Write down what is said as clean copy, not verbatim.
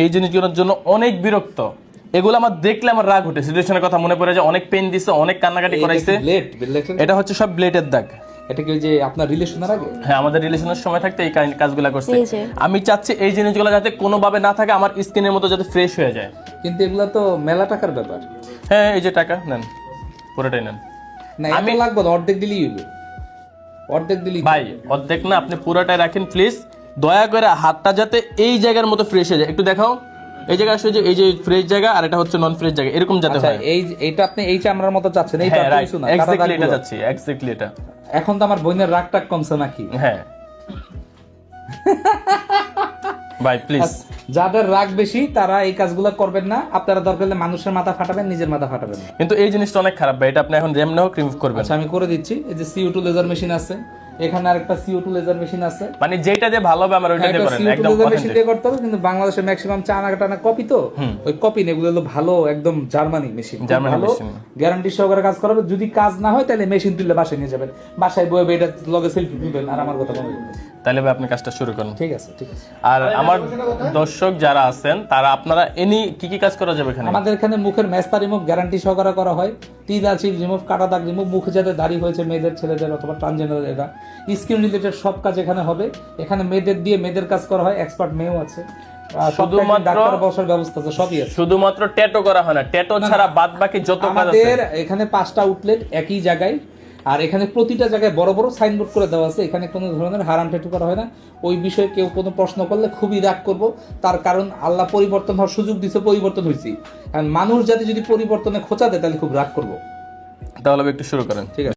এই জিনিসগুলোর জন্য অনেক বিরক্ত, এগুলো আমার দেখলে আমার রাগ উঠে, সিচুয়েশনের কথা মনে পড়ে যায়, অনেক পেন দিছে, অনেক কান্নাকাটি করাইছে। এটা হচ্ছে সব ব্লেডের দাগ। এটা কি যে আপনার রিলেশনের আগে? হ্যাঁ, আমাদের রিলেশনের সময় থাকতে এই কাজগুলো করছে। আমি চাচ্ছি এই জিনিসগুলো যাতে কোনোভাবে না থাকে, আমার স্কিনের মতো যাতে ফ্রেশ হয়ে যায়। কিন্তু এগুলো তো মেলা টাকার ব্যাপার। হ্যাঁ, এই যে টাকা নেন, পুরোটাই নেন। না, আমি লাগবে না, অর্ধেক দিলেই হবে। অর্ধেক দিলেই ভাই, অর্ধেক না, আপনি পুরোটাই রাখেন প্লিজ। দয়া করে হাতটা যাতে এই জায়গার মতো ফ্রেশ হয়ে যায়, একটু দেখাও। এই জায়গা আসলে এই যে ফ্রেশ জায়গা আর এটা হচ্ছে নন ফ্রেশ জায়গা, এরকম যাতে হয়। এই এইটা আপনি এই চামড়ার মতো চাচ্ছেন, এইটা হ্যাঁ, তো রাইট, কিছু না, এক্স্যাক্টলি এটা যাচ্ছে, এক্স্যাক্টলি এটা। এখন তো আমার বোনের রাগ টাগ কমছে নাকি? হ্যাঁ ভাই প্লিজ, যাদের রাগ বেশি তারা এই কাজগুলো করবেন না। আপনারা দরকার হলে মানুষের মাথা ফাটাবেন, নিজের মাথা ফাটাবেন না। কিন্তু এই জিনিসটা অনেক খারাপ ভাই, এটা আপনি এখন যেমন হোক রিমুভ করবেন। আচ্ছা, আমি করে দিচ্ছি। এই যে CO2 লেজার মেশিন আছে, এখানে আরেকটা CO2 লেজার মেশিন আছে। মানে যেটা দিয়ে ভালো হবে আমার ওইটা দিয়ে করেন, একদম CO2 লেজার মেশিন দিয়ে করতে হবে। কিন্তু বাংলাদেশে ম্যাক্সিমাম চায়না কপি, তো ওই কপি না, এগুলো হলো ভালো একদম জার্মানি মেশিন, ভালো গ্যারান্টি সহকারে কাজ করাবে। যদি কাজ না হয় তাহলে মেশিন তুলে বাসায় নিয়ে যাবেন, বাসায় বয়ে এটা লগে সেলফি তুলবেন আর আমার কথা মনে করবেন। তাহলে ভাই আপনি কাজটা শুরু করুন। ঠিক আছে, ঠিক আছে। আর আমার দর্শক যারা আছেন তারা আপনারা এনি কি কি কাজ করা যাবে এখানে? আমাদের এখানে মুখের মেস্তা রিমুভ গ্যারান্টি সহকারে করা হয়, তিল আঁচিল রিমুভ, কাটা দাগ রিমুভ, মুখে যাতে দাড়ি হয়েছে মেয়েদের, ছেলেদের অথবা ট্রান্সজেন্ডার, এটা স্কিন রিলেটেড সব কাজ এখানে হবে। এখানে মেয়েদের দিয়ে মেয়েদের কাজ করা হয়, এক্সপার্ট মেয়েও আছে, শুধুমাত্র ডাক্তার বসার ব্যবস্থা আছে, সবই আছে। শুধুমাত্র ট্যাটু করা হয় না, ট্যাটু ছাড়া বাদ বাকি যত কাজ আছে আমাদের এখানে 5টা আউটলেট একই জায়গায়, আর এখানে প্রতিটা জায়গায় বড় বড় সাইনবোর্ড করে দেওয়া আছে। এখানে কোনো ধরনের হারাম ট্যাটু করা হয় না। ওই বিষয়ে কেউ কোনো প্রশ্ন করলে খুবই রাগ করব, তার কারণ আল্লাহ পরিবর্তন হওয়ার সুযোগ দিছে, পরিবর্তন হয়েছি। মানুষ জাতি যদি পরিবর্তনে খোঁচা দেয় তাহলে খুব রাগ করব। তাহলে একটু শুরু করেন। ঠিক আছে।